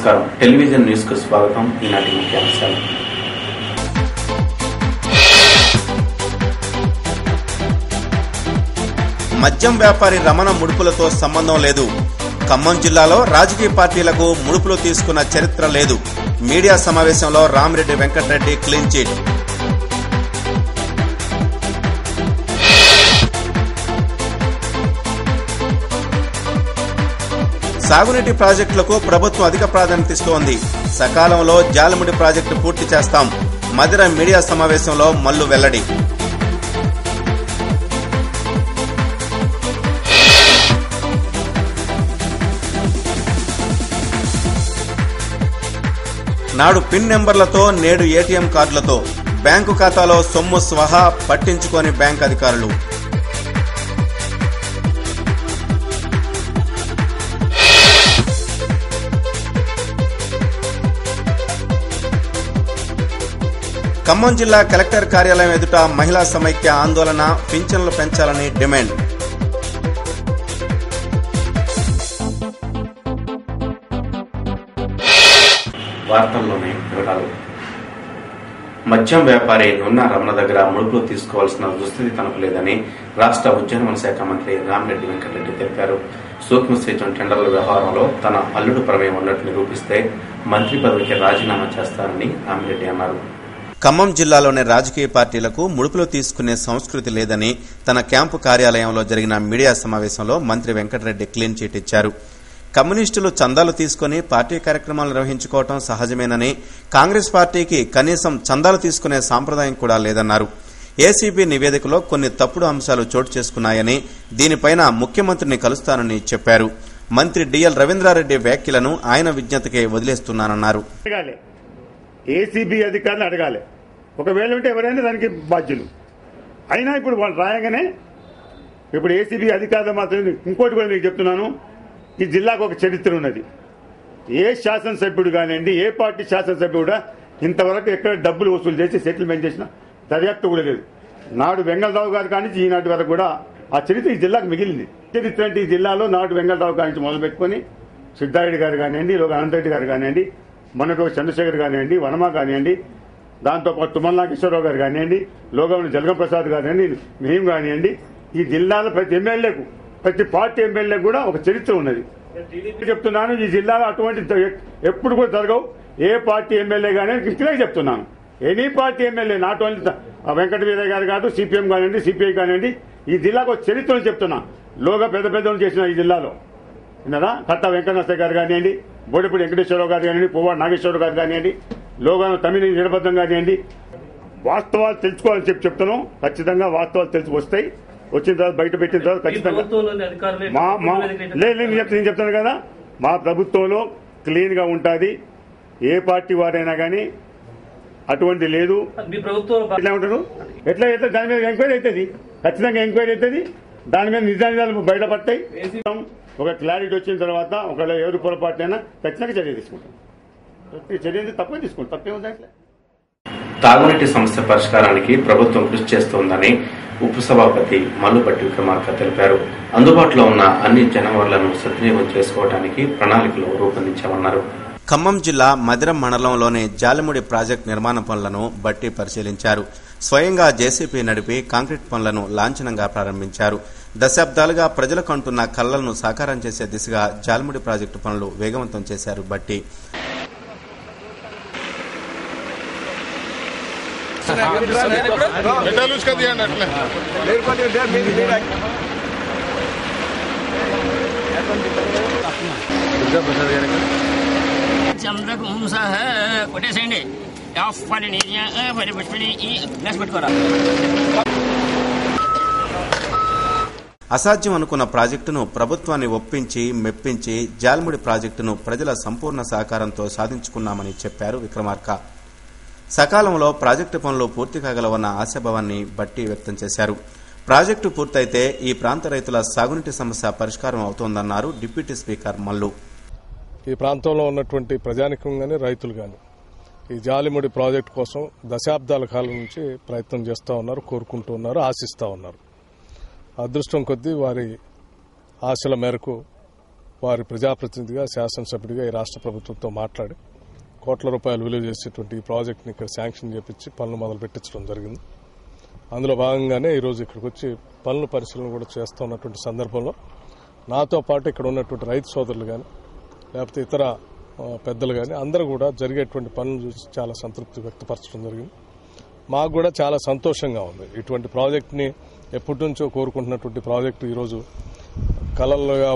నమస్కారం. Television news కు స్వాగతం. ఈనాటి ముఖ్యాంశాలు. మద్యం వ్యాపారి రమణ ముడుపులతో సంబంధం లేదు. ఖమ్మం జిల్లాలో రాజకీయ పార్టీలకు ముడుపులు తీసుకున్న చరిత్ర లేదు. మీడియా సమావేశంలో రామిరెడ్డి వెంకటరెడ్డి క్లీన్ చిట్. సాగునీటి ప్రాజెక్టులకు ప్రభుత్వం అధిక ప్రాధాన్యత ఇస్తోంది. సకాలంలో జాలముడి ప్రాజెక్టు పూర్తి చేస్తాం. మదిర మీడియా సమావేశంలో మల్లు వెల్లడి. నాడు పిన్ నెంబర్లతో నేడు ఏటీఎం కార్డులతో బ్యాంకు ఖాతాలో సొమ్ము స్వహా పట్టించుకోని బ్యాంక్ అధికారులు. ఖమ్మం జిల్లా కలెక్టర్ కార్యాలయం ఎదుట మహిళా సమైక్య ఆందోళన. పింఛన్లు పెంచాలని డిమాండ్. వార్తల్లోని వివరాలు. మద్యం వ్యాపారి నున్న రమణ దగ్గర ముడుపులు తీసుకోవాల్సిన దుస్థితి తనకు లేదని రాష్ట్ర ఉద్యానవన శాఖ మంత్రి రామిరెడ్డి వెంకటరెడ్డి తెలిపారు. సూక్ష్మ సేద్యం టెండర్ల వ్యవహారంలో తన అల్లుడు ప్రమేయం ఉన్నట్లు నిరూపిస్తే మంత్రి పదవికి రాజీనామా చేస్తారని రామిరెడ్డి అన్నారు. ఖమ్మం జిల్లాలోని రాజకీయ పార్టీలకు ముడుపులు తీసుకునే సంస్కృతి లేదని తన క్యాంపు కార్యాలయంలో జరిగిన మీడియా సమావేశంలో మంత్రి వెంకటరెడ్డి క్లీన్ చిట్ ఇచ్చారు. కమ్యూనిస్టులు చందాలు తీసుకుని పార్టీ కార్యక్రమాలు నిర్వహించుకోవడం సహజమేనని, కాంగ్రెస్ పార్టీకి కనీసం చందాలు తీసుకునే సాంప్రదాయం కూడా లేదన్నారు. ఏసీబీ నివేదికలో కొన్ని తప్పుడు అంశాలు చోటు చేసుకున్నాయని, దీనిపైన ముఖ్యమంత్రిని కలుస్తానని చెప్పారు. మంత్రి డిఎల్ రవీంద్రారెడ్డి వ్యాఖ్యలను ఆయన విజ్ఞతకే వదిలేస్తున్నానన్నారు. ఏసీబీ అధికారులు అడగాలి. ఒకవేళ ఉంటే ఎవరైనా దానికి బాధ్యులు. అయినా ఇప్పుడు వాళ్ళు రాయగానే ఇప్పుడు ఏసీబీ అధికారులు మాత్రం ఇంకోటి కూడా మీకు చెప్తున్నాను. ఈ జిల్లాకు ఒక చరిత్ర ఉన్నది. ఏ శాసనసభ్యుడు కానివ్వండి, ఏ పార్టీ శాసనసభ్యుడు కూడా ఇంతవరకు ఎక్కడ డబ్బులు వసూలు చేసి సెటిల్మెంట్ చేసిన దర్యాప్తు కూడా లేదు. నాడు వెంగళరావు గారు కానీ ఈనాటి వరకు కూడా ఆ చరిత్ర ఈ జిల్లాకు మిగిలింది. చరిత్ర అంటే ఈ జిల్లాలో నాడు వెంగళరావు గారి నుంచి మొదలుపెట్టుకుని సిద్ధారెడ్డి గారు కానివ్వండి, లోక అనంతరెడ్డి గారు కానివ్వండి, మొన్నటి చంద్రశేఖర్ కానివ్వండి, వనమ కానివ్వండి, దాంతోపాటు తుమ్మల నాగేశ్వరరావు గారు కానివ్వండి, లోగవని జలగం ప్రసాద్ కానివ్వండి, మేము కానివ్వండి, ఈ జిల్లాలో ప్రతి ఎమ్మెల్యేకు, ప్రతి పార్టీ ఎమ్మెల్యేకు కూడా ఒక చరిత్ర ఉన్నది. చెప్తున్నాను, ఈ జిల్లాలో అటువంటి ఎప్పుడు కూడా జరగవు. ఏ పార్టీ ఎమ్మెల్యే కానీ క్లియర్గా చెప్తున్నాను. Any party MLA, not only Venkata Veeraiah garu కాదు, సిపిఎం కానివ్వండి, సిపిఐ కానివ్వండి, ఈ జిల్లాకు ఒక చరిత్రను చెప్తున్నా. లోగా పెద్ద పెద్దలు చేసిన ఈ జిల్లాలో విన్నారా? కట్టా వెంకటనరసయ్య గారు కానివ్వండి, బోడిపూడి వెంకటేశ్వరరావు గారు కానివ్వండి, పువ్వాడు నాగేశ్వరరావు గారు కానివ్వండి, లోగాను తమిళ నిరబద్ధం కానివ్వండి, వాస్తవాలు తెలుసుకోవాలని చెప్తున్నాం. ఖచ్చితంగా వాస్తవాలు తెలిసి వస్తాయి. వచ్చిన తర్వాత బయట పెట్టిన తర్వాత ఖచ్చితంగా నేను చెప్తాను కదా, మా ప్రభుత్వంలో క్లీన్ గా ఉంటుంది. ఏ పార్టీ వారైనా కానీ అటువంటి లేదు. ఎట్లా ఉంటారు, ఎట్లా అయితే దాని మీద ఎంక్వైరీ అవుతుంది. ఖచ్చితంగా ఎంక్వైరీ అవుతుంది. దాని మీద నిజాలు బయటపడతాయి. ఒక క్లారిటీ వచ్చిన తర్వాత ఒకవేళ ఎవరు పొరపాటునైనా ఖచ్చితంగా చర్య తీసుకుంటాం. చర్య తప్పే తీసుకుంటాం. తప్పేముంది అట్లా. తాగునీటి సమస్య పరిష్కారానికి ప్రభుత్వం కృషి చేస్తోందని ఉపసభాపతి మల్లుపట్టి విక్రమార్క తెలిపారు. అందుబాటులో ఉన్న అన్ని జనవరులను సద్వినియోగం చేసుకోవడానికి ప్రణాళికలు రూపొందించామన్నారు. ఖమ్మం జిల్లా మదిరం మండలంలోని జాలిముడి ప్రాజెక్టు నిర్మాణ పనులను బట్టి పరిశీలించారు. స్వయంగా జేసీపీ నడిపి కాంక్రీట్ పనులను లాంఛనంగా ప్రారంభించారు. దశాబ్దాలుగా ప్రజలకు అంటున్న కళ్లను సాకారం చేసే దిశగా జాలిముడి ప్రాజెక్టు పనులు వేగవంతం చేశారు బట్టి. అసాధ్యం అనుకున్న ప్రాజెక్టును ప్రభుత్వాన్ని ఒప్పించి మెప్పించి జాల్ముడి ప్రాజెక్టును ప్రజల సంపూర్ణ సహకారంతో సాధించుకున్నామని చెప్పారు విక్రమార్క. సకాలంలో ప్రాజెక్టు పనులు పూర్తి కాగలవన్న ఆశాభావాన్ని బట్టి వ్యక్తం చేశారు. ప్రాజెక్టు పూర్తయితే ఈ ప్రాంత రైతుల సాగునీటి సమస్య పరిష్కారం అవుతోందన్నారు డిప్యూటీ స్పీకర్ మల్లు. ఈ ప్రాంతంలో ఉన్నటువంటి ప్రజానికం గాని రైతులు గాని ఈ జాలిముడి ప్రాజెక్టు కోసం దశాబ్దాల కాలం నుంచి ప్రయత్నం చేస్తూ ఉన్నారు, కోరుకుంటూ ఉన్నారు, ఆశిస్తూ ఉన్నారు. అదృష్టం కొద్దీ వారి ఆశల మేరకు వారి ప్రజాప్రతినిధిగా శాసనసభ్యుడిగా ఈ రాష్ట్ర ప్రభుత్వంతో మాట్లాడి కోట్ల రూపాయలు విలువ చేసేటువంటి ఈ ప్రాజెక్టుని ఇక్కడ శాంక్షన్ చేపించి పనులు మొదలు పెట్టించడం జరిగింది. అందులో భాగంగానే ఈరోజు ఇక్కడికి వచ్చి పనుల పరిశీలన కూడా చేస్తూ ఉన్నటువంటి సందర్భంలో నాతో పాటు ఇక్కడ ఉన్నటువంటి రైతు సోదరులు కానీ లేకపోతే ఇతర పెద్దలు కానీ అందరూ కూడా జరిగేటువంటి పనులు చూసి చాలా సంతృప్తి వ్యక్తపరచడం జరిగింది. మాకు కూడా చాలా సంతోషంగా ఉంది. ఇటువంటి ప్రాజెక్టుని ఎప్పటి నుంచో కోరుకుంటున్నటువంటి ప్రాజెక్టు ఈరోజు కలలుగా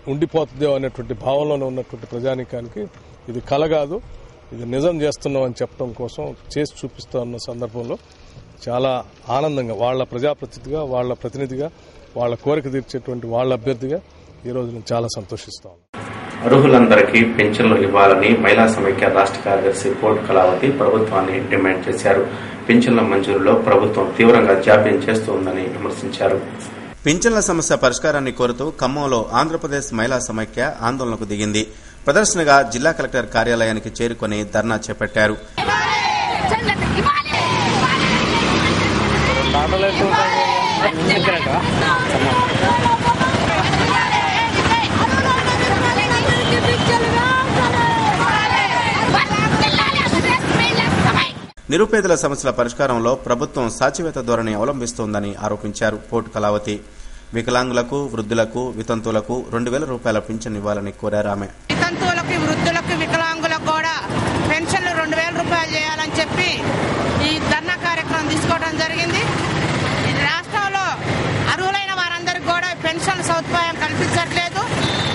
ఉండిపోతుందో అనేటువంటి భావనలోనే ఉన్నటువంటి ప్రజానీకానికి ఇది కల కాదు, ఇది నిజం చేస్తున్నామని చెప్పడం కోసం చేసి చూపిస్తూ ఉన్న సందర్భంలో చాలా ఆనందంగా వాళ్ళ ప్రజాప్రతినిధిగా, వాళ్ళ ప్రతినిధిగా, వాళ్ళ కోరిక తీర్చేటువంటి వాళ్ళ అభ్యర్థిగా ఈరోజు నేను చాలా సంతోషిస్తాను. అర్హులందరికీ పెన్షన్లు ఇవ్వాలని మహిళా సమైక్య రాష్ట్ర కార్యదర్శి పోర్టు కళావతి ప్రభుత్వాన్ని డిమాండ్ చేశారు. పెన్షన్ల మంజూరులో ప్రభుత్వం తీవ్రంగా జాప్యం చేస్తోందని విమర్శించారు. పింఛన్ల సమస్య పరిష్కారాన్ని కోరుతూ ఖమ్మంలో ఆంధ్రప్రదేశ్ మహిళా సమైక్య ఆందోళనకు దిగింది. ప్రదర్శనగా జిల్లా కలెక్టర్ కార్యాలయానికి చేరుకుని ధర్నా చేపట్టారు. నిరుపేదల సమస్యల పరిష్కారంలో ప్రభుత్వం సాచివేత ధోరణి అవలంబిస్తోందని ఆరోపించారు పోర్టు కళావతి. వికలాంగులకు, వృద్ధులకు, వితంతువులకు 2000 రూపాయల పింఛన్ ఇవ్వాలని కోరారు ఆమె. వితంతువులకు, వృద్ధులకు, వికలాంగులకు కూడా పెన్షన్లు 2000 రూపాయలు చేయాలని చెప్పి ఈ ధర్నా కార్యక్రమం తీసుకోవడం జరిగింది. రాష్ట్రంలో అర్హులైన వారందరికీ కూడా పెన్షన్ సదుపాయం కల్పించట్లేదు.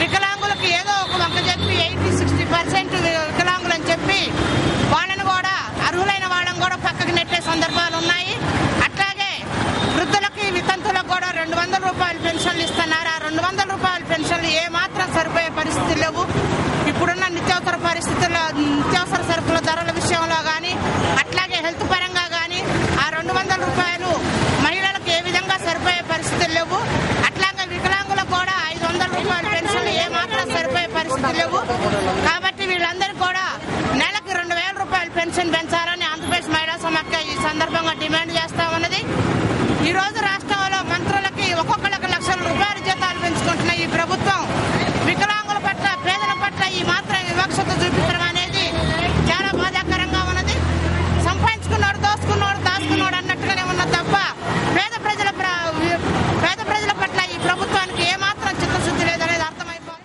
వికలాంగులకు ఏదో ఒక వంక చెప్పి 80-60% వికలాంగులని చెప్పి వాళ్ళని కూడా అర్హులైన వాళ్ళని కూడా పక్కకు నెట్టే సందర్భాలు ఉన్నాయి. అట్లాగే వృద్ధులకి, వితంతులకు కూడా 200 రూపాయల పెన్షన్లు ఇస్తున్నారు. ఆ 200 రూపాయల పెన్షన్లు ఏమాత్రం సరిపోయే పరిస్థితులు లేవు. ఇప్పుడున్న నిత్యావసర సరుకుల ధరల విషయంలో కానీ, అట్లాగే హెల్త్ పరంగా కానీ ఆ 200 రూపాయలు మహిళలకు ఏ విధంగా సరిపోయే పరిస్థితులు లేవు. అట్లాగే వికలాంగులకు కూడా 500 రూపాయల పెన్షన్లు ఏమాత్రం సరిపోయే పరిస్థితులు లేవు. కాబట్టి వీళ్ళందరికీ కూడా నెలకు 2000 రూపాయల పెన్షన్ పెంచాలని ఆంధ్రప్రదేశ్ మహిళా సమైక్య ఈ సందర్భంగా డిమాండ్ చేస్తా ఉన్నది. ఈ రోజు రాష్ట్రంలో మంత్రులకి ఒక్కొక్కరికి లక్షల రూపాయల జీతాలు పెంచుకుంటున్న ఈ ప్రభుత్వం వికలాంగుల పట్ల, పేదల పట్ల ఈ మాత్రం వివక్షత చూపించడం అనేది చాలా బాధాకరంగా ఉన్నది. సంపాదించుకున్నాడు, దోసుకున్నాడు, దాచుకున్నాడు అన్నట్టుగానే ఉన్న తప్ప పేద ప్రజల పట్ల ఈ ప్రభుత్వానికి ఏమాత్రం చిత్తశుద్ధి లేదనేది అర్థమైపోతుంది.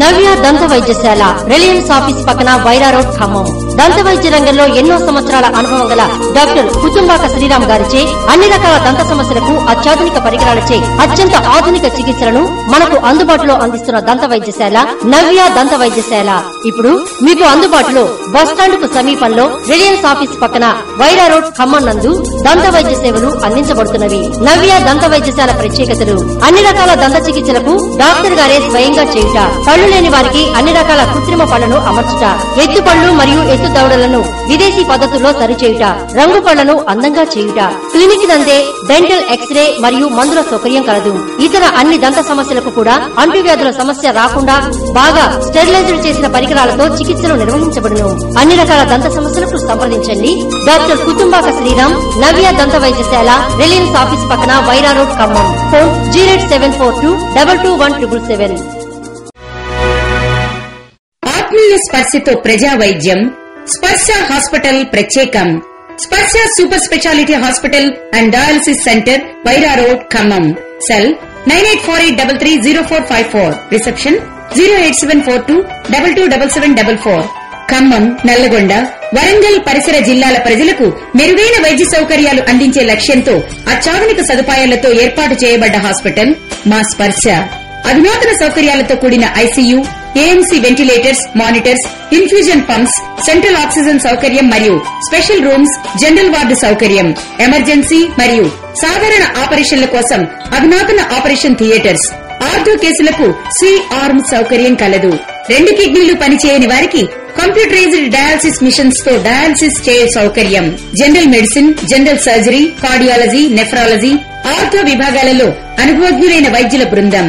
నవ్య దంత వైద్యశాల, రిలయన్స్ ఆఫీస్ పక్కన వైరా రోడ్, ఖమ్మం. దంత వైద్య రంగంలో ఎన్నో సంవత్సరాల అనుభవం గల డాక్టర్ కుతుంబాక శ్రీరామ్ గారిచే అన్ని రకాల దంత సమస్యలకు అత్యాధునిక పరికరాలచే అత్యంత ఆధునిక చికిత్సలను మనకు అందుబాటులో అందిస్తున్న దంత వైద్యశాల నవ్య దంత వైద్యశాల ఇప్పుడు మీకు అందుబాటులో బస్టాండ్ కు సమీపంలో రిలయన్స్ ఆఫీస్ పక్కన వైరా రోడ్, ఖమ్మం నందు దంత వైద్య సేవలు అందించబడుతున్నవి. నవ్య దంత వైద్యశాల ప్రత్యేకతలు: అన్ని రకాల దంత చికిత్సలకు డాక్టర్ గారే స్వయంగా చేయుట, పళ్లు లేని వారికి అన్ని రకాల కృత్రిమ పళ్లను అమర్చుట, ఎత్తు పళ్లు మరియు ఎత్తు దవడలను విదేశీ పద్ధతుల్లో సరిచేయుట, రంగు పళ్లను అందంగా చేయుట, క్లినిక్ నందే డెంటల్ ఎక్స్రే మరియు మందుల సౌకర్యం కలదు. ఇతర అన్ని దంత సమస్యలకు కూడా అంటువ్యాధుల సమస్య రాకుండా బాగా స్టెరిలైజ్డ్ చేసిన పరికరాలతో చికిత్సలు నిర్వహించబడును. అన్ని రకాల దంత సమస్యలకు సంప్రదించండి డాక్టర్ కుతుంబాక శ్రీరామ్, నవ్య దంత వైద్యశాల, రిలయన్స్ ఆఫీస్ పక్కన వైరా రోడ్, ఖమ్మం. ఫోన్ 08742221777. ఆత్మీయ స్పర్శతో ప్రజా వైద్యం. స్పర్శ హాస్పిటల్ ప్రత్యేకం. స్పర్శ super speciality hospital and dialysis centre, Wyra road, Khammam. Cell 9848330454. Reception 08742227744. Khammam, Nalgonda, Warangal పరిసర జిల్లాల ప్రజలకు మెరుగైన వైద్య సౌకర్యాలు అందించే లక్ష్యంతో అత్యాధునిక సదుపాయాలతో ఏర్పాటు చేయబడ్డ హాస్పిటల్ మా స్పర్శ. అధునాతన సౌకర్యాలతో కూడిన ICU, AMC ventilators, monitors, infusion pumps, central oxygen సౌకర్యం మరియు స్పెషల్ రూమ్స్, జనరల్ వార్డు సౌకర్యం, ఎమర్జెన్సీ మరియు సాధారణ ఆపరేషన్ల కోసం అధునాతన ఆపరేషన్ థియేటర్స్, ఆర్థో కేసులకు C-ఆర్మ్ సౌకర్యం కలదు. 2 కిడ్నీలు పనిచేయని వారికి కంప్యూటరైజ్డ్ డయాలసిస్ మిషన్స్ తో డయాలసిస్ చేయే సౌకర్యం. General medicine, general surgery, cardiology, nephrology, ortho విభాగాలలో అనుభవజ్ఞులైన వైద్యుల బృందం.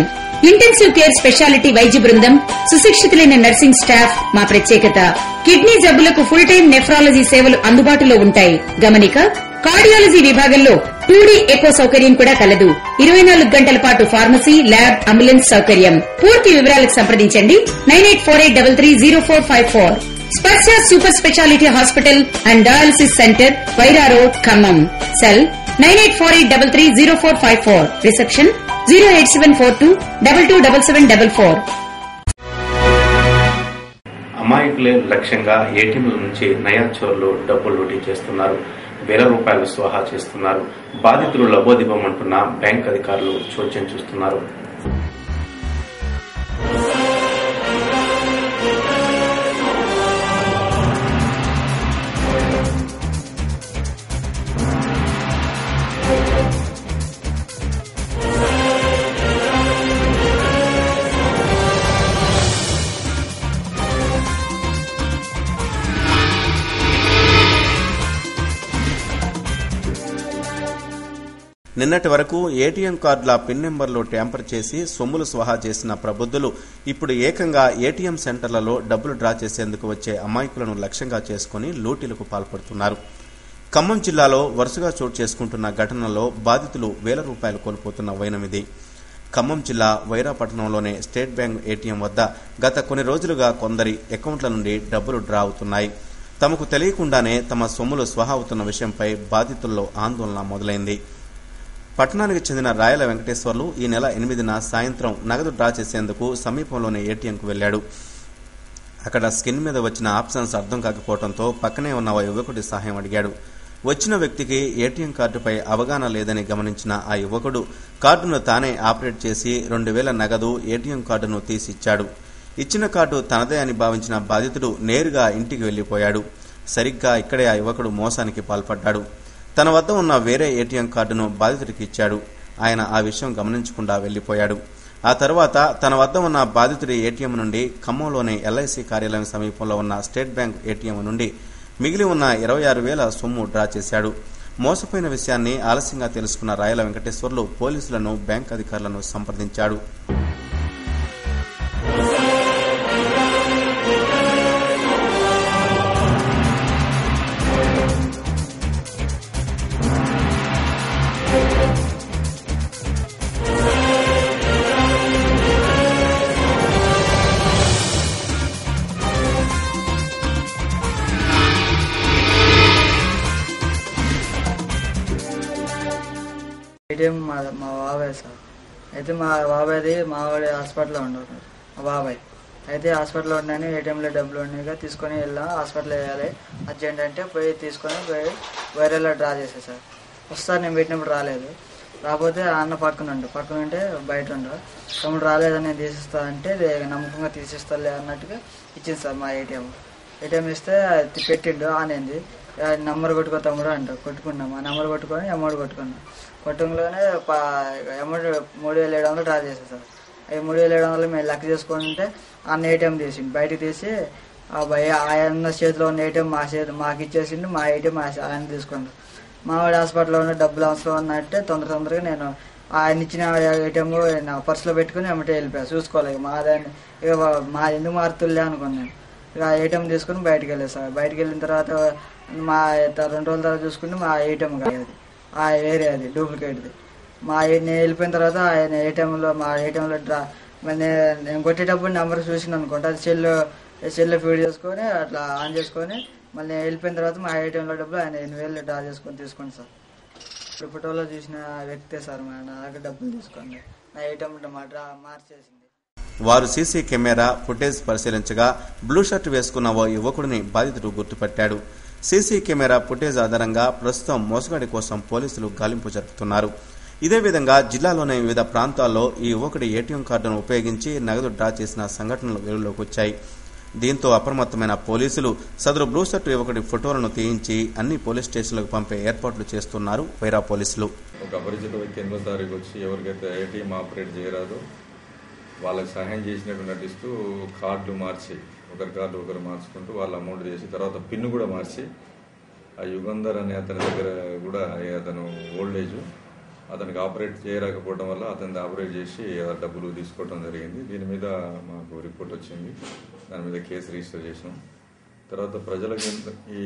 ఇంటెన్సివ్ కేర్ స్పెషాలిటీ వైద్య బృందం, సుశిక్షితులైన నర్సింగ్ స్టాఫ్ మా ప్రత్యేకత. కిడ్నీ జబ్బులకు ఫుల్ టైం నెఫ్రాలజీ సేవలు అందుబాటులో ఉంటాయి. గమనిక: కార్డియాలజీ విభాగంలో 2D ఎకో సౌకర్యం కూడా కలదు. 24 గంటల పాటు ఫార్మసీ, ల్యాబ్, అంబులెన్స్ సౌకర్యం. పూర్తి వివరాలకు సంప్రదించండి 9848330454. స్పర్శ super speciality hospital and dialysis centre, Wyra road, Khammam. Cell 9848330454. Reception 08742227744. అమాయకులే లక్ష్యంగా ఏటీఎంల నుంచి నయా చోర్లు డబ్బులు లూటీ చేస్తున్నారు. వేల రూపాయలు స్వాహా చేస్తున్నారు. బాధితులు లబోదిబమంటున్న బ్యాంక్ అధికారులు చోద్యం చూస్తున్నారు. నిన్నటి వరకు ఏటీఎం కార్డుల పిన్ నెంబర్లు ట్యాంపర్ చేసి సొమ్ములు స్వాహా చేసిన ప్రబుద్ధులు ఇప్పుడు ఏకంగా ఏటీఎం సెంటర్లలో డబ్బులు డ్రా చేసేందుకు వచ్చే అమాయకులను లక్ష్యంగా చేసుకుని లూటీలకు పాల్పడుతున్నారు. ఖమ్మం జిల్లాలో వరుసగా చోటు చేసుకుంటున్న ఘటనలో బాధితులు వేల రూపాయలు కోల్పోతున్న వైనమిది. ఖమ్మం జిల్లా వైరా పట్టణంలోని స్టేట్ బ్యాంక్ ఏటీఎం వద్ద గత కొన్ని రోజులుగా కొందరి అకౌంట్ల నుండి డబ్బులు డ్రా అవుతున్నాయి. తమకు తెలియకుండానే తమ సొమ్ములు స్వాహా అవుతున్న విషయంపై బాధితుల్లో ఆందోళన మొదలైంది. పట్టణానికి చెందిన రాయల వెంకటేశ్వర్లు ఈ నెల 8న సాయంత్రం నగదు డ్రా చేసేందుకు సమీపంలోని ఏటీఎంకు వెళ్లాడు. అక్కడ స్క్రీన్ మీద వచ్చిన ఆప్షన్స్ అర్థం కాకపోవడంతో పక్కనే ఉన్న ఓ యువకుడి సహాయం అడిగాడు. వచ్చిన వ్యక్తికి ఏటీఎం కార్డుపై అవగాహన లేదని గమనించిన ఆ యువకుడు కార్డును తానే ఆపరేట్ చేసి 2000 నగదు ఏటీఎం కార్డును తీసిచ్చాడు. ఇచ్చిన కార్డు తనదే అని భావించిన బాధితుడు నేరుగా ఇంటికి వెళ్లిపోయాడు. సరిగ్గా ఇక్కడే ఆ యువకుడు మోసానికి పాల్పడ్డాడు. తన వద్ద ఉన్న వేరే ఏటీఎం కార్డును బాధితుడికి ఇచ్చాడు. ఆయన ఆ విషయం గమనించకుండా వెళ్లిపోయాడు. ఆ తర్వాత తన వద్ద ఉన్న బాధితుడి ఏటీఎం నుండి ఖమ్మంలోని ఎల్ఐసి కార్యాలయం సమీపంలో ఉన్న స్టేట్ బ్యాంక్ ఏటీఎం నుండి మిగిలి ఉన్న 26,000 సొమ్ము డ్రా చేశాడు. మోసపోయిన విషయాన్ని ఆలస్యంగా తెలుసుకున్న రాయల వెంకటేశ్వర్లు పోలీసులను, బ్యాంక్ అధికారులను సంప్రదించాడు. ఏటీఎం మా బాబాయ్ సార్. అయితే మా బాబాయ్ది మావాడి హాస్పిటల్లో ఉండవు మా బాబాయ్. అయితే హాస్పిటల్లో ఉన్నాయని ఏటీఎంలో డబ్బులు ఉన్నాయిగా తీసుకొని వెళ్ళాం. హాస్పిటల్ వేయాలి అర్జెంట్ అంటే పోయి తీసుకొని పోయి వైరల్లో డ్రా చేసే సార్. వస్తారు నేను పెట్టినప్పుడు రాలేదు. రాకపోతే అన్న పక్కన ఉంటే బయట ఉండవు. తమ్ముడు రాలేదని నేను తీసిస్తా అంటే నమ్మకంగా తీసిస్తాలే అన్నట్టుగా ఇచ్చింది సార్ మా ఏటీఎం ఇస్తే పెట్టిండు ఆనేది. నంబర్ కొట్టుకో తమ్ముడు అంట. కొట్టుకున్నాం. ఆ నెంబర్ కొట్టుకొని అమౌంట్ కొట్టుకున్నాం. కొట్టంలోనే అమౌంట్ 3,700 డ్రా చేసాం సార్. అవి 3,700 మేము లెక్క చేసుకుంటే అన్న ఏటీఎం తీసిండు. బయటకు తీసి ఆయన చేతిలో ఉన్న ఏటీఎం మాకు ఇచ్చేసిండు. మా ఏటీఎం ఆయన తీసుకుంటాం. మావాడి హాస్పిటల్లో ఉన్న డబ్బులు అవసరం ఉన్నట్టే తొందరగా నేను ఆయన ఇచ్చిన ఏటీఎం నా పర్సులో పెట్టుకుని అమ్మటే వెళ్ళిపోయా. చూసుకోలేదు మాదాన్ని. ఇక మా ఎందుకు మారుతులే అనుకున్నాను. ఇక ఏటీఎం తీసుకుని బయటకు వెళ్ళాను సార్. బయటకు వెళ్ళిన తర్వాత మా 2 రోజుల తర్వాత చూసుకుంటే మా ఏటీఎం కాదు, వేరే అది డూప్లికేట్ది. నేను వెళ్ళిపోయిన తర్వాత ఆయన మా ఏటీఎంలో నేను కొట్టేటప్పుడు నెంబర్ చూసిన అనుకుంటా అది సెల్లో ఫీడ్ చేసుకొని అట్లా ఆన్ చేసుకొని మళ్ళీ నేను వెళ్ళిపోయిన తర్వాత మా ఏటీఎంలో డబ్బులు ఆయన 8,000 డ్రా చేసుకొని తీసుకోండి సార్. ఇప్పుడు ఫోటోలో చూసిన వ్యక్తే సార్ నా దగ్గర డబ్బులు తీసుకోండి. నా ఏటీఎం మార్చేసింది. వారు సీసీ కెమెరా ఫుటేజ్ పరిశీలించగా బ్లూ షర్ట్ వేసుకున్న ఓ యువకుడిని బాధితుడు గుర్తుపట్టాడు. సీసీ కెమెరా ఫుటేజ్ ఆధారంగా ప్రస్తుతం మోసగాడి కోసం పోలీసులు గాలింపు జరుపుతున్నారు. ఇదే విధంగా జిల్లాలోని వివిధ ప్రాంతాల్లో ఈ యువకుడి ఏటీఎం కార్డును ఉపయోగించి నగదు డ్రా చేసిన సంఘటనలు వెలుగులోకి వచ్చాయి. దీంతో అప్రమత్తమైన పోలీసులు సదరు బ్లూ షర్ట్ యువకుడి ఫోటోలను తీయించి అన్ని పోలీస్ స్టేషన్లకు పంపే ఏర్పాట్లు చేస్తున్నారు వైరా పోలీసులు. ఒక అపరిచిత వ్యక్తి 8వ తారీఖు వచ్చి ఎవరికైతే ఏటీఎం ఆపరేట్ చేయరాదో వాళ్ళకి సహాయం చేసినట్టు నటిస్తూ కార్డులు మార్చి ఒకరి కార్డు ఒకరు మార్చుకుంటూ వాళ్ళ అమౌంట్ చేసి తర్వాత పిన్ను కూడా మార్చి ఆ యుగంధర్ అనే అతని దగ్గర కూడా అతను ఓల్డ్ ఏజ్ అతనికి ఆపరేట్ చేయలేకపోవడం వల్ల అతన్ని ఆపరేట్ చేసి డబ్బులు తీసుకోవడం జరిగింది. దీని మీద మాకు రిపోర్ట్ వచ్చింది. దాని మీద కేసు రిజిస్టర్ చేసినాం. తర్వాత ప్రజలకు ఈ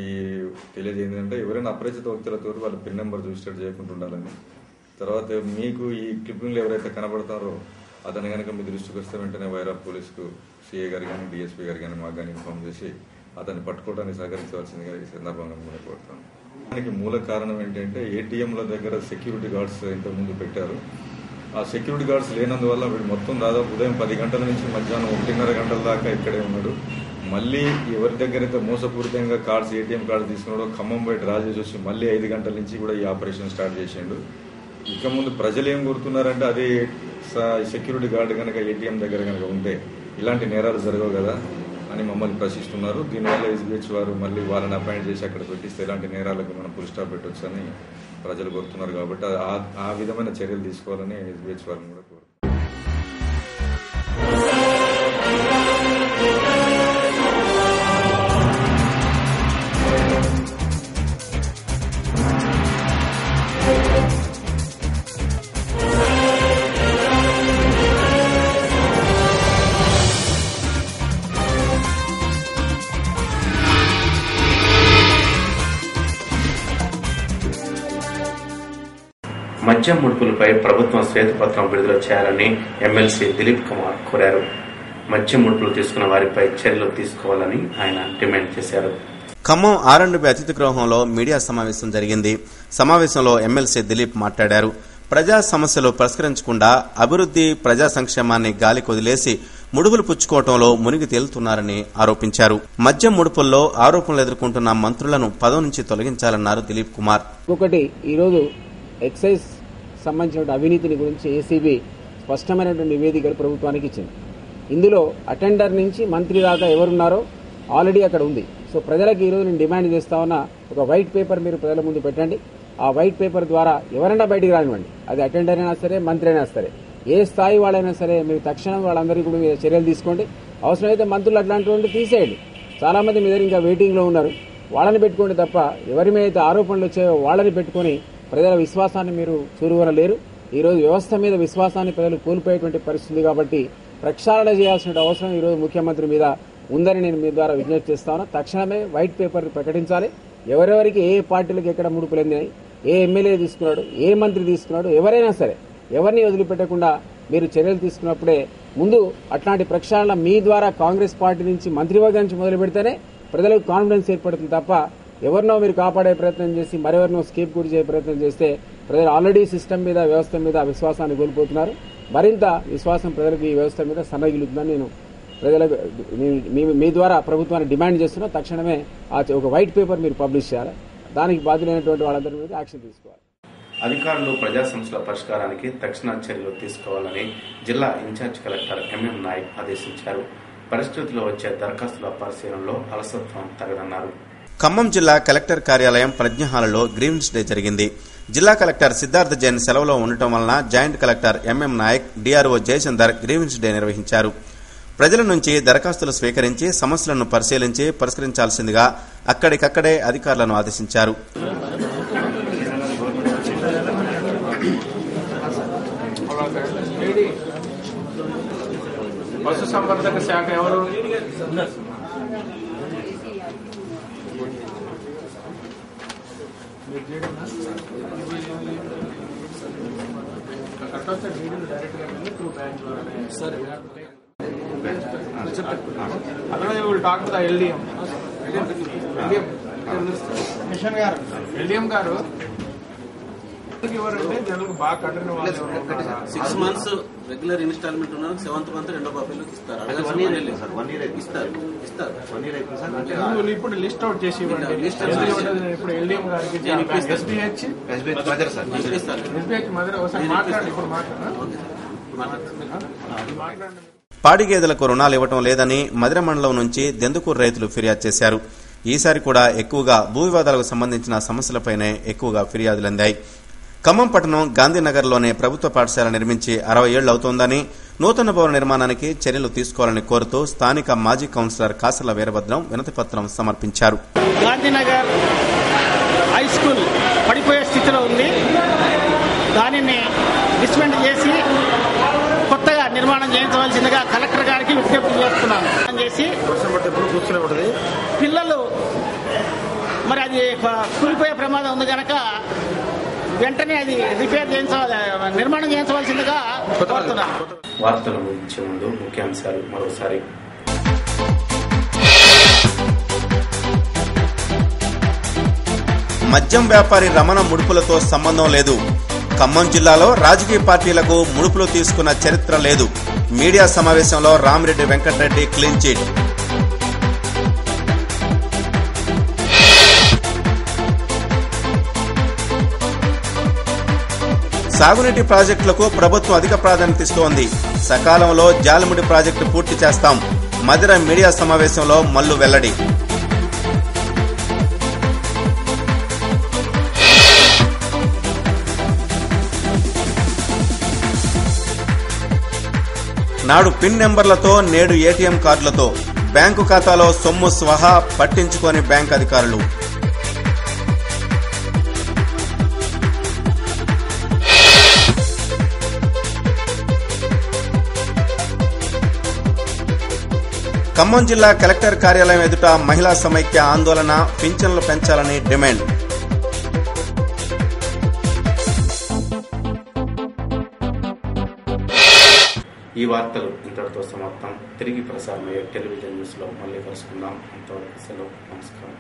తెలియజేయండి అంటే ఎవరైనా అపరిచిత వ్యక్తులతో వాళ్ళ పిన్ నెంబర్ చూసేటట్టు చేయకుండా ఉండాలని. తర్వాత మీకు ఈ క్లిప్పింగ్లు ఎవరైతే కనబడతారో అతను కనుక మీ దృష్టికి వస్తే వెంటనే వైరా పోలీసుకు సిఐ గారు కానీ డిఎస్పీ గారు కానీ మాకు కానీ ఇన్ఫార్మ్ చేసి అతన్ని పట్టుకోవడానికి సహకరించవలసిందిగా ఈ సందర్భంగా కోరుతాను. దానికి మూల కారణం ఏంటంటే ఏటీఎంల దగ్గర సెక్యూరిటీ గార్డ్స్ ఇంతకుముందు పెట్టారు. ఆ సెక్యూరిటీ గార్డ్స్ లేనందువల్ల వీడు మొత్తం దాదాపు ఉదయం 10 గంటల నుంచి మధ్యాహ్నం 1:30 గంటల దాకా ఇక్కడే ఉన్నాడు. మళ్ళీ ఎవరి దగ్గరైతే మోసపూరితంగా కార్డ్స్ ఏటీఎం కార్డు తీసుకున్నాడో ఖమ్మం బయట రాజేసి వచ్చి మళ్ళీ 5 గంటల నుంచి కూడా ఈ ఆపరేషన్ స్టార్ట్ చేసిండు. ఇక ముందు ప్రజలు ఏం కోరుతున్నారంటే అదే సెక్యూరిటీ గార్డు కనుక ఏటీఎం దగ్గర కనుక ఉంటే ఇలాంటి నేరాలు జరగవు కదా అని మమ్మల్ని ప్రశ్నిస్తున్నారు. దీనివల్ల ఎస్బీహెచ్ వారు మళ్ళీ వాళ్ళని అపాయింట్ చేసి అక్కడ పెట్టిస్తే ఇలాంటి నేరాలకు మనం ఫుల్ స్టాప్ పెట్టవచ్చు అని ప్రజలు కోరుతున్నారు. కాబట్టి ఆ విధమైన చర్యలు తీసుకోవాలని ఎస్బీహెచ్ వారిని కూడా కోరుతున్నారు. మద్యం ముడుపులపై ప్రభుత్వం శ్వేతపత్రం విడుదల చేయాలని ఎమ్మెల్సీ దిలీప్ కుమార్ కోరారు. మద్యం ముడుపులు తీసుకున్న వారిపై చర్యలు తీసుకోవాలని ఆయన డిమాండ్ చేశారు. ఖమ్మం R&B అతిథి గృహంలో మీడియా సమావేశం జరిగింది. సమావేశంలో ఎమ్మెల్సీ దిలీప్ మాట్లాడారు. ప్రజా సమస్యలు పరిష్కరించకుండా అభివృద్ది ప్రజా సంక్షేమాన్ని గాలికి వదిలేసి ముడుపులు పుచ్చుకోవడంలో మునిగి తేలుతున్నారని ఆరోపించారు. మద్యం ముడుపుల్లో ఆరోపణలు ఎదుర్కొంటున్న మంత్రులను పదవి నుంచి తొలగించాలన్నారు దిలీప్ కుమార్. ఒకటి ఈరోజు ఎక్సైజ్ సంబంధించిన అవినీతిని గురించి ఏసీబీ స్పష్టమైనటువంటి నివేదికలు ప్రభుత్వానికి ఇచ్చింది. ఇందులో అటెండర్ నుంచి మంత్రి దాకా ఎవరున్నారో ఆల్రెడీ అక్కడ ఉంది. సో ప్రజలకు ఈరోజు నేను డిమాండ్ చేస్తా ఉన్నా, ఒక వైట్ పేపర్ మీరు ప్రజల ముందు పెట్టండి. ఆ వైట్ పేపర్ ద్వారా ఎవరైనా బయటికి రానివ్వండి, అది అటెండర్ అయినా సరే మంత్రి అయినా సరే, ఏ స్థాయి వాళ్ళైనా సరే మీరు తక్షణం వాళ్ళందరికీ కూడా మీరు చర్యలు తీసుకోండి. అవసరమైతే మంత్రులు అట్లాంటివంటి తీసేయండి. చాలా మంది మీ దగ్గర ఇంకా వెయిటింగ్లో ఉన్నారు, వాళ్ళని పెట్టుకోండి తప్ప ఎవరి మీద అయితే ఆరోపణలు వచ్చాయో వాళ్ళని పెట్టుకుని ప్రజల విశ్వాసాన్ని మీరు చూరువనలేరు. ఈరోజు వ్యవస్థ మీద విశ్వాసాన్ని ప్రజలు కోల్పోయేటువంటి పరిస్థితి కాబట్టి ప్రక్షాళన చేయాల్సిన అవసరం ఈరోజు ముఖ్యమంత్రి మీద ఉందని నేను మీ ద్వారా విజ్ఞప్తి చేస్తాను. తక్షణమే వైట్ పేపర్ ప్రకటించాలి. ఎవరెవరికి ఏ పార్టీలకు ఎక్కడ ముడుపులు అందినాయి, ఏ ఎమ్మెల్యే తీసుకున్నాడు, ఏ మంత్రి తీసుకున్నాడు, ఎవరైనా సరే ఎవరిని వదిలిపెట్టకుండా మీరు చర్యలు తీసుకున్నప్పుడే ముందు అట్లాంటి ప్రక్షాళన మీ ద్వారా కాంగ్రెస్ పార్టీ నుంచి మంత్రివర్గం నుంచి మొదలు పెడితేనే ప్రజలకు కాన్ఫిడెన్స్ ఏర్పడుతుంది తప్ప ఎవరినో మీరు కాపాడే ప్రయత్నం చేసి మరెవరినో స్కేప్ గురి చేసే ప్రయత్నం చేస్తే ప్రజలు ఆల్రెడీ సిస్టమ్ మీద వ్యవస్థ మీద విశ్వాసాన్ని కోల్పోతున్నారు. మరింత విశ్వాసం ప్రజలకు ఈ వ్యవస్థ మీద సన్నగిలుతుందని నేను ప్రజలకు మీ ద్వారా ప్రభుత్వాన్ని డిమాండ్ చేస్తున్నా. తక్షణమే ఒక వైట్ పేపర్ మీరు పబ్లిష్ చేయాలి. దానికి బాధ్యులైనటువంటి వాళ్ళందరి మీద యాక్షన్ తీసుకోవాలి. అధికారులు ప్రజా సమస్యల పరిష్కారానికి తక్షణ చర్యలు తీసుకోవాలని జిల్లా ఇన్ఛార్జ్ కలెక్టర్ ఎంఎం నాయక్ ఆదేశించారు. పరిస్థితుల్లో వచ్చే దరఖాస్తుల పరిశీలనలో అలసత్వం తగదన్నారు. ఖమ్మం జిల్లా కలెక్టర్ కార్యాలయం ప్రజ్ఞహాలలో గ్రీవెన్స్ డే జరిగింది. జిల్లా కలెక్టర్ సిద్ధార్థ జైన్ సెలవులో ఉండటం వలన joint collector MM Nayak, DRO Jayachander grievance day నిర్వహించారు. ప్రజల నుంచి దరఖాస్తులు స్వీకరించి సమస్యలను పరిశీలించి పరిష్కరించాల్సిందిగా అక్కడికక్కడే అధికారులను ఆదేశించారు. పశుసంవర్ధక శాఖ ఎవరు? ఎల్డిఎం గారు ఎవరంటే జనరల్ బాగా కట్టిన వాళ్ళు 6 months రెగ్యులర్ ఇన్స్టాల్మెంట్ ఉన్న 7th month రెండో కాపీలు ఇస్తారు. ఇప్పుడు లిస్ట్ అవుట్ చేసి ఇప్పుడు ఎల్డిఎం గారికి ఎస్బీహెచ్ మధుర ఒకసారి మాట్లాడండి. ఇప్పుడు మాట్లాడండి. పాడి గేదెలకు రుణాలు ఇవ్వటం లేదని మధిర మండలం నుంచి దెందుకూరు రైతులు ఫిర్యాదు చేశారు. ఈసారి కూడా ఎక్కువగా భూ వివాదాలకు సంబంధించిన సమస్యలపైనే ఎక్కువగా ఫిర్యాదులందాయి. ఖమ్మం పట్టణం గాంధీనగర్లోనే ప్రభుత్వ పాఠశాల నిర్మించి 60 ఏళ్లు అవుతోందని, నూతన భవన నిర్మాణానికి చర్యలు తీసుకోవాలని కోరుతూ స్థానిక మాజీ కౌన్సిలర్ కాసర్ల వీరభద్రం వినతిపత్రం సమర్పించారు. గాంధీనగర్ హై స్కూల్ పడిపోయే స్థితిలో ఉంది. దానిని డిస్మెంట్ చేసి కొత్తగా నిర్మాణం చేయించవలసిందిగా కలెక్టర్ గారికి అందరికీ విజ్ఞప్తి చేస్తున్నాను చేసి పిల్లలు మరి అది కూలిపోయే ప్రమాదం ఉంది కనుక వెంటనే అది రిపేర్ నిర్మాణం చేయించవలసిందిగా కోరుతున్నాను. వార్తలు ముగించే ముందు ముఖ్యాంశాలు మరోసారి. మద్యం వ్యాపారి రమణ ముడుపులతో సంబంధం లేదు. ఖమ్మం జిల్లాలో రాజకీయ పార్టీలకు ముడుపులు తీసుకున్న చరిత్ర లేదు. మీడియా సమావేశంలో రామిరెడ్డి వెంకటరెడ్డి క్లీన్ చిట్. సాగునీటి ప్రాజెక్టులకు ప్రభుత్వం అధిక ప్రాధాన్యత ఇస్తోంది. సకాలంలో జాలముడి ప్రాజెక్టు పూర్తి చేస్తాం. మధిర మీడియా సమావేశంలో మల్లు వెల్లడి. నాడు పిన్ నెంబర్లతో నేడు ఏటీఎం కార్డులతో బ్యాంకు ఖాతాలో సొమ్ము స్వహా పట్టించుకోని బ్యాంక్ అధికారులు. ఖమ్మం జిల్లా కలెక్టర్ కార్యాలయం ఎదుట మహిళా సమైక్య ఆందోళన. పింఛన్లు పెంచాలని డిమాండ్. ఈ వార్తలు ఇంతటితో సమాప్తం. తిరిగి ప్రసారమయ్యే టెలివిజన్ న్యూస్ లో మళ్ళీ కలుసుకుందాం. అంతవరకు సెలవు. నమస్కారం.